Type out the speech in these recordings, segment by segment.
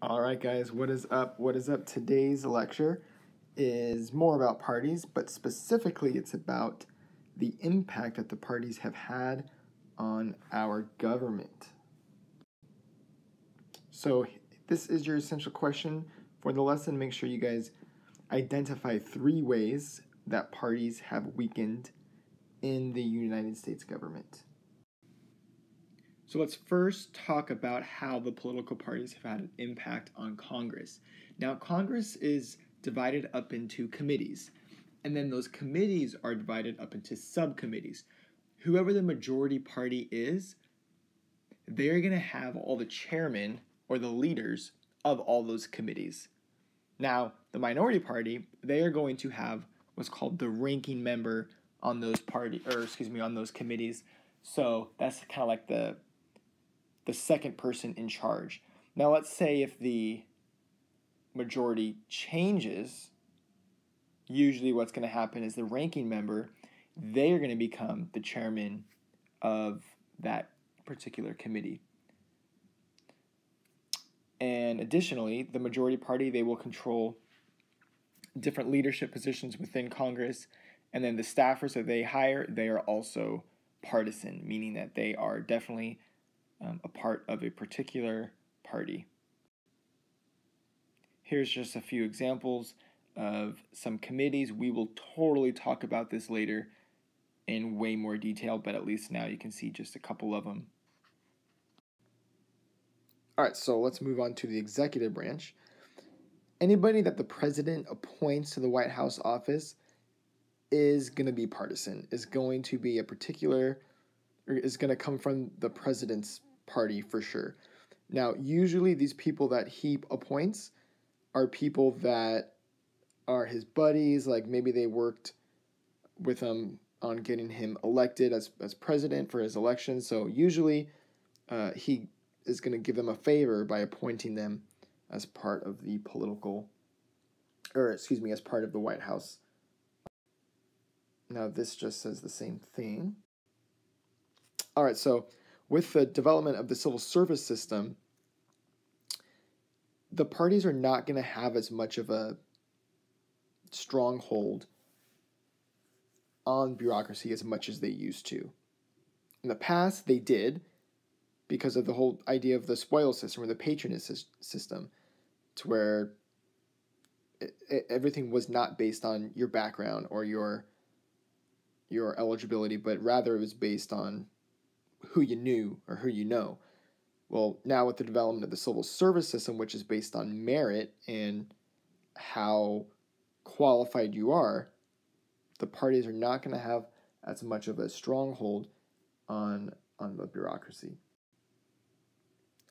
All right, guys, what is up? What is up? Today's lecture is more about parties, but specifically it's about the impact that the parties have had on our government. So this is your essential question for the lesson. Make sure you guys identify 3 ways that parties have weakened in the United States government. So let's first talk about how the political parties have had an impact on Congress. Now, Congress is divided up into committees, and then those committees are divided up into subcommittees. Whoever the majority party is, they're going to have all the chairmen or the leaders of all those committees. Now, the minority party, they are going to have what's called the ranking member on those on those committees. So that's kind of like the second person in charge. Now, let's say if the majority changes, usually what's going to happen is the ranking member, they are going to become the chairman of that particular committee. And additionally, the majority party, they will control different leadership positions within Congress. And then the staffers that they hire, they are also partisan, meaning that they are definitely a part of a particular party. Here's just a few examples of some committees. We will totally talk about this later in way more detail, but at least now you can see just a couple of them. All right, so let's move on to the executive branch. Anybody that the president appoints to the White House office is going to be partisan, is going to be is going to come from the president's party for sure. Now, usually these people that he appoints are people that are his buddies, like maybe they worked with him on getting him elected as president for his election. So usually he is going to give them a favor by appointing them as part of the as part of the White House. Now this just says the same thing. All right, so with the development of the civil service system, the parties are not going to have as much of a stronghold on bureaucracy as much as they used to. In the past, they did because of the whole idea of the spoils system or the patronage system, to where everything was not based on your background or your eligibility, but rather it was based on who you knew or who you know. Well, now with the development of the civil service system, which is based on merit and how qualified you are, the parties are not going to have as much of a stronghold on the bureaucracy.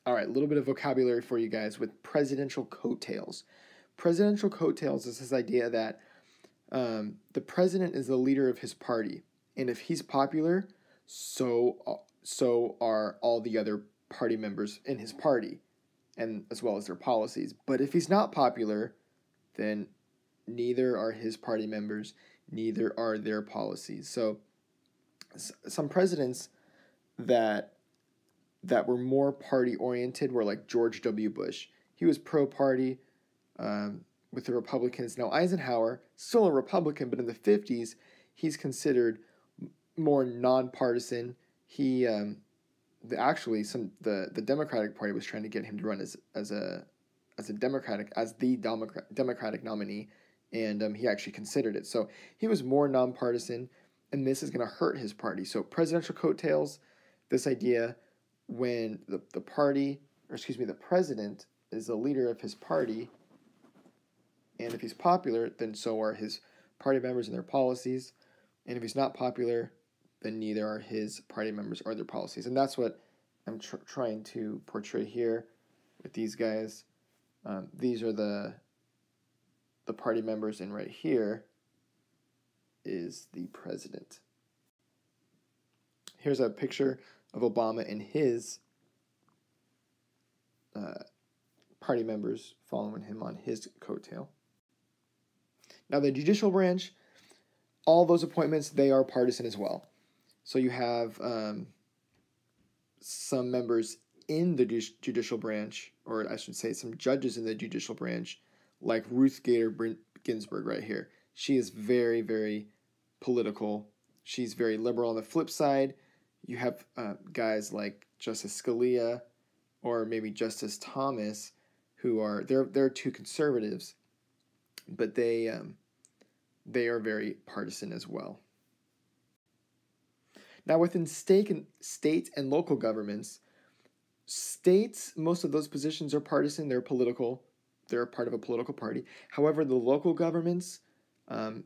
All right, a little bit of vocabulary for you guys with presidential coattails. Presidential coattails is this idea that the president is the leader of his party, and if he's popular, so are all the other party members in his party, and as well as their policies. But if he's not popular, then neither are his party members, neither are their policies. So some presidents that were more party oriented were like George W. Bush. He was pro-party with the Republicans. Now Eisenhower, still a Republican, but in the 50s, he's considered more nonpartisan. He the Democratic Party was trying to get him to run as the Democratic nominee, and he actually considered it. So he was more nonpartisan, and this is going to hurt his party. So presidential coattails, this idea when the president is the leader of his party, and if he's popular, then so are his party members and their policies, and if he's not popular, then neither are his party members or their policies. And that's what I'm trying to portray here with these guys. These are the party members, and right here is the president. Here's a picture of Obama and his party members following him on his coattail. Now the judicial branch, all those appointments, they are partisan as well. So you have some members in the judicial branch, or I should say some judges in the judicial branch, like Ruth Gator Ginsburg right here. She is very, very political. She's very liberal. On the flip side, you have guys like Justice Scalia or maybe Justice Thomas, who are they're two conservatives, but they are very partisan as well. Now, within state and local governments, states, most of those positions are partisan. They're political. They're a part of a political party. However, the local governments,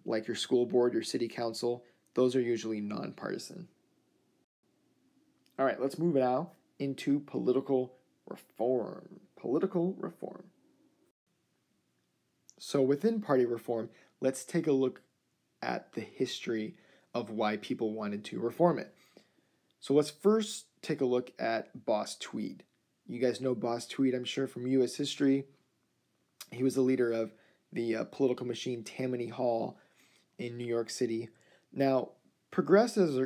like your school board, your city council, those are usually nonpartisan. All right, let's move now into political reform. Political reform. So within party reform, let's take a look at the history of why people wanted to reform it. So let's first take a look at Boss Tweed. You guys know Boss Tweed, I'm sure, from U.S. history. He was the leader of the political machine Tammany Hall in New York City. Now, progressives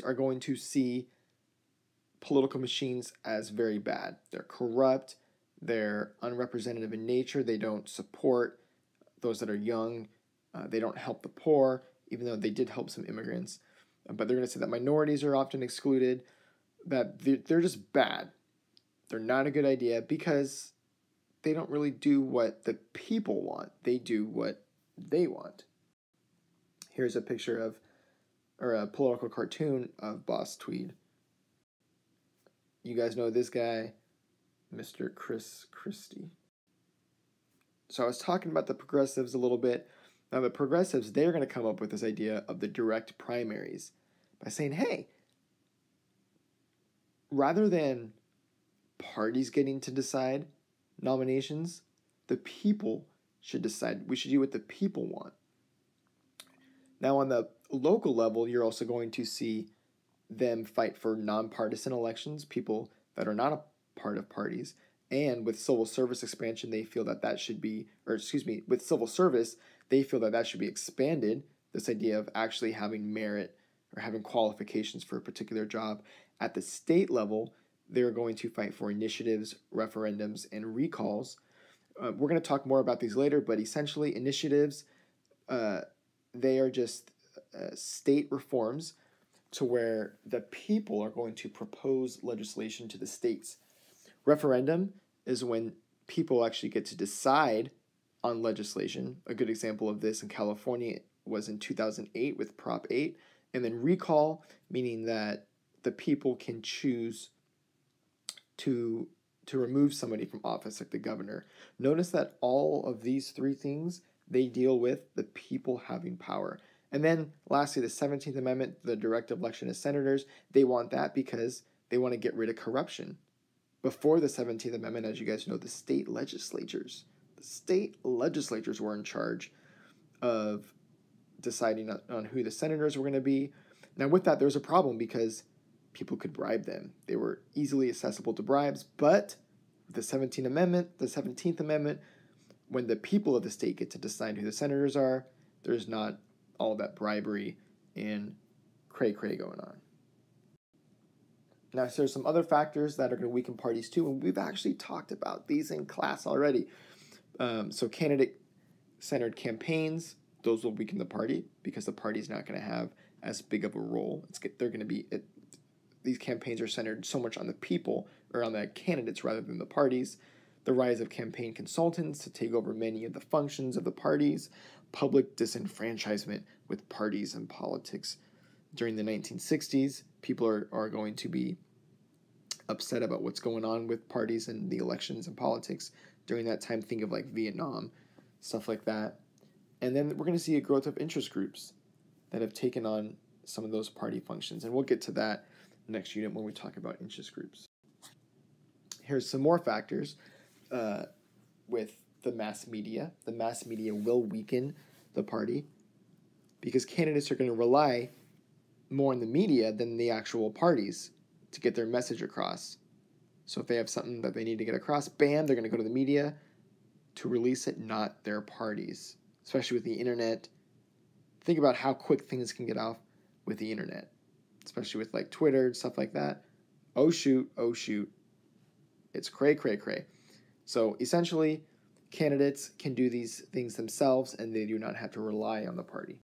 are going to see political machines as very bad. They're corrupt. They're unrepresentative in nature. They don't support those that are young. They don't help the poor, even though they did help some immigrants. But they're going to say that minorities are often excluded, that they're just bad. They're not a good idea because they don't really do what the people want. They do what they want. Here's a picture of, or a political cartoon of Boss Tweed. You guys know this guy, Mr. Chris Christie. So I was talking about the progressives a little bit. Now the progressives, they're going to come up with this idea of the direct primaries by saying, hey, rather than parties getting to decide nominations, the people should decide. We should do what the people want. Now on the local level, you're also going to see them fight for nonpartisan elections, people that are not a part of parties. And with civil service expansion, they feel that should be, with civil service, they feel that should be expanded, this idea of actually having merit or having qualifications for a particular job. At the state level, they're going to fight for initiatives, referendums, and recalls. We're going to talk more about these later, but essentially initiatives, they are just state reforms to where the people are going to propose legislation to the states. Referendum is when people actually get to decide on legislation. A good example of this in California was in 2008 with Prop 8. And then recall, meaning that the people can choose to remove somebody from office, like the governor. Notice that all of these three things, they deal with the people having power. And then lastly, the 17th Amendment, the direct election of senators, they want that because they want to get rid of corruption. Before the 17th Amendment, as you guys know, the state legislatures were in charge of deciding on who the senators were going to be. Now with that, there was a problem because people could bribe them. They were easily accessible to bribes, but with the 17th Amendment, when the people of the state get to decide who the senators are, there's not all that bribery and cray-cray going on. Now, so there's some other factors that are going to weaken parties too, and we've actually talked about these in class already. So candidate-centered campaigns, those will weaken the party because the party's not going to have as big of a role. These campaigns are centered so much on the people or on the candidates rather than the parties. The rise of campaign consultants to take over many of the functions of the parties, public disenfranchisement with parties and politics. During the 1960s, people are going to be upset about what's going on with parties and the elections and politics. During that time, think of like Vietnam, stuff like that. And then we're going to see a growth of interest groups that have taken on some of those party functions. And we'll get to that next unit when we talk about interest groups. Here's some more factors with the mass media. The mass media will weaken the party because candidates are going to rely more on the media than the actual parties to get their message across. So if they have something that they need to get across, bam, they're going to go to the media to release it, not their parties. Especially with the internet. Think about how quick things can get off with the internet. Especially with like Twitter and stuff like that. Oh shoot, oh shoot. It's cray, cray, cray. So essentially, candidates can do these things themselves and they do not have to rely on the party.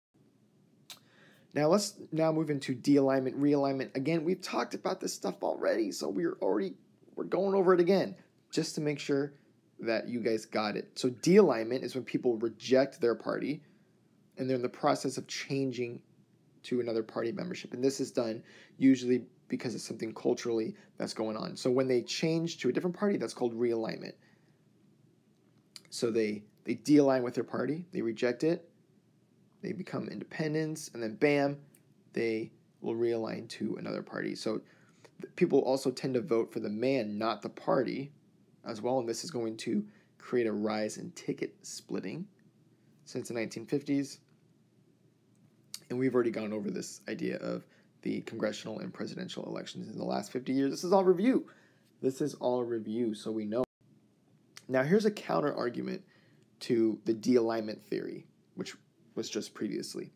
Now let's now move into de-alignment, realignment. Again, we've talked about this stuff already, so we're going over it again just to make sure that you guys got it. So de-alignment is when people reject their party and they're in the process of changing to another party membership. And this is done usually because of something culturally that's going on. So when they change to a different party, that's called realignment. So they de-align with their party, they reject it, they become independents, and then bam, they will realign to another party. So people also tend to vote for the man, not the party, as well, and this is going to create a rise in ticket splitting since the 1950s. And we've already gone over this idea of the congressional and presidential elections in the last 50 years. This is all review. This is all review, so we know. Now, here's a counter argument to the de-alignment theory, which was just previously.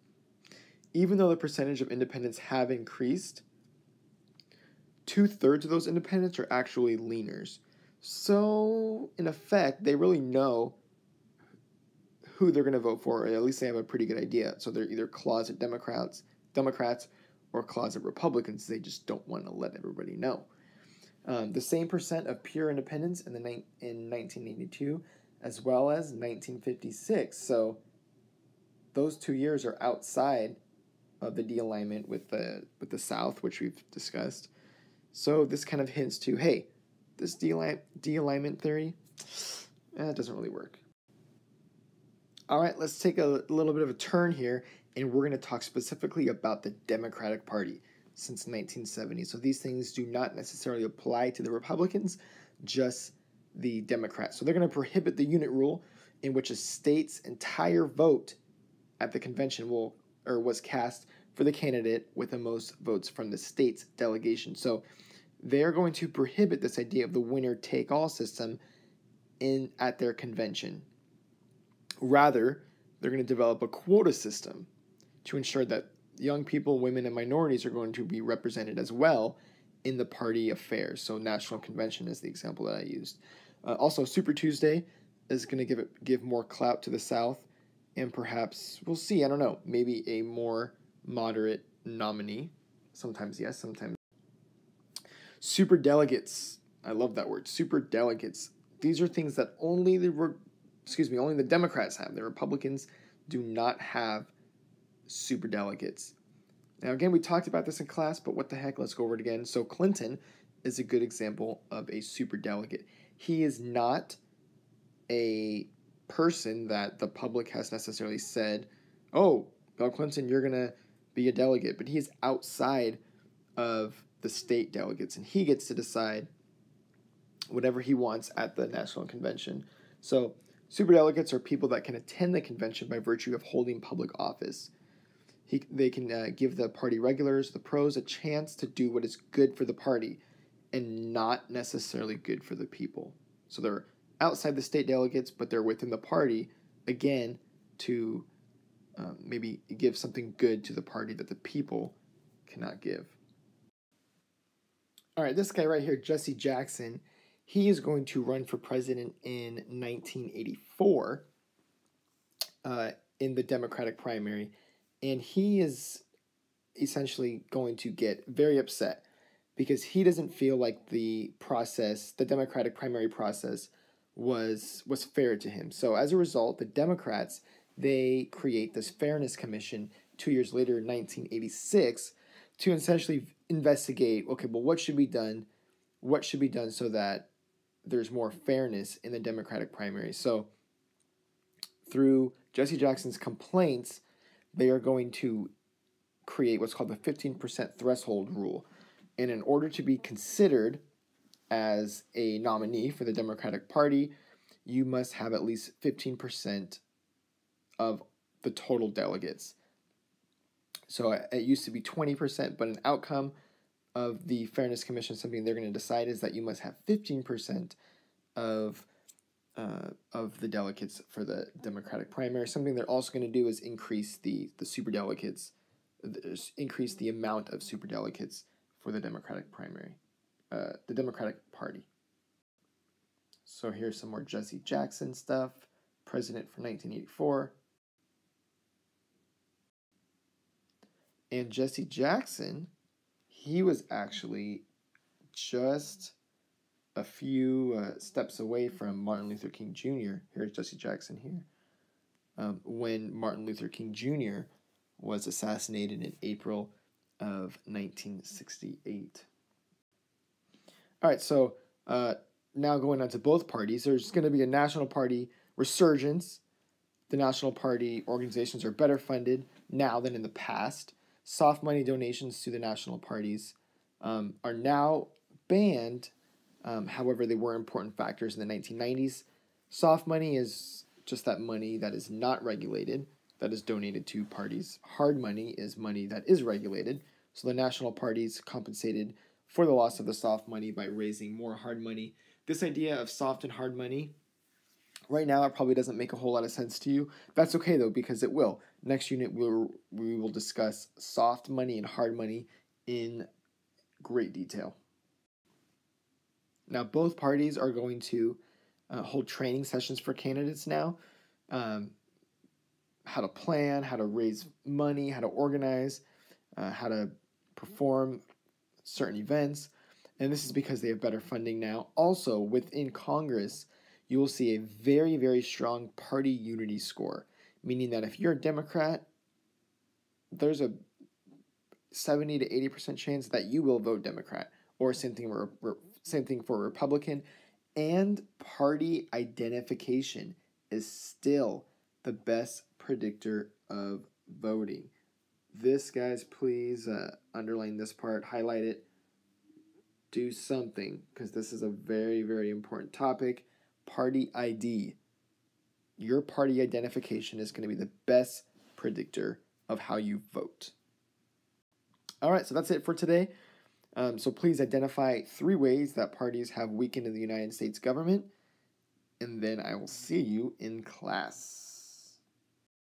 Even though the percentage of independents have increased, 2/3 of those independents are actually leaners. So, in effect, they really know who they're going to vote for, or at least they have a pretty good idea. So they're either closet Democrats, or closet Republicans. They just don't want to let everybody know. The same percent of pure independents in 1982 as well as 1956. So those 2 years are outside of the de-alignment with the South, which we've discussed. So this kind of hints to, hey, this de-alignment theory, it doesn't really work. All right, let's take a little bit of a turn here, and we're going to talk specifically about the Democratic Party since 1970. So these things do not necessarily apply to the Republicans, just the Democrats. So they're going to prohibit the unit rule, in which a state's entire vote at the convention was cast for the candidate with the most votes from the state's delegation. So they're going to prohibit this idea of the winner-take-all system at their convention. Rather, they're going to develop a quota system to ensure that young people, women, and minorities are going to be represented as well in the party affairs. So National Convention is the example that I used. Also, Super Tuesday is going to give more clout to the South, and perhaps, we'll see, I don't know, maybe a more moderate nominee. Sometimes yes, sometimes. Super delegates. I love that word. Super delegates. These are things that only the Democrats have. The Republicans do not have super delegates. Now, again, we talked about this in class, but what the heck? Let's go over it again. So Clinton is a good example of a super delegate. He is not a person that the public has necessarily said, oh, Bill Clinton, you're going to be a delegate. But he is outside of the state delegates, and he gets to decide whatever he wants at the National Convention. So superdelegates are people that can attend the convention by virtue of holding public office. They can give the party regulars, the pros, a chance to do what is good for the party and not necessarily good for the people. So they're outside the state delegates, but they're within the party, again, to maybe give something good to the party that the people cannot give. All right, this guy right here, Jesse Jackson, he is going to run for president in 1984 in the Democratic primary. And he is essentially going to get very upset because he doesn't feel like the Democratic primary process was fair to him. So as a result, the Democrats, they create this Fairness Commission 2 years later in 1986 to essentially investigate, okay, well, what should be done? What should be done so that there's more fairness in the Democratic primary? So through Jesse Jackson's complaints, they are going to create what's called the 15% threshold rule. And in order to be considered as a nominee for the Democratic Party, you must have at least 15% of the total delegates. So it used to be 20%, but an outcome of the Fairness Commission, something they're going to decide, is that you must have 15% of the delegates for the Democratic primary. Something they're also going to do is increase the superdelegates, increase the amount of superdelegates for the Democratic primary. the Democratic Party. So here's some more Jesse Jackson stuff, president from 1984. And Jesse Jackson, he was actually just a few steps away from Martin Luther King Jr. Here's Jesse Jackson here. When Martin Luther King Jr. was assassinated in April of 1968. All right, so now going on to both parties, there's going to be a National Party resurgence. The National Party organizations are better funded now than in the past. Soft money donations to the national parties are now banned. However, they were important factors in the 1990s. Soft money is just that money that is not regulated, that is donated to parties. Hard money is money that is regulated. So the national parties compensated for the loss of the soft money by raising more hard money. This idea of soft and hard money, right now it probably doesn't make a whole lot of sense to you. That's okay though, because it will. Next unit we will discuss soft money and hard money in great detail. Now both parties are going to hold training sessions for candidates now. How to plan, how to raise money, how to organize, how to perform certain events. And this is because they have better funding now. Also, within Congress, you will see a very, very strong party unity score, meaning that if you're a Democrat, there's a 70 to 80% chance that you will vote Democrat, or same thing for Republican. And party identification is still the best predictor of voting. This, guys, please underline this part, highlight it, do something, because this is a very, very important topic. Party ID. Your party identification is going to be the best predictor of how you vote. All right, so that's it for today. So please identify 3 ways that parties have weakened in the United States government, and then I will see you in class.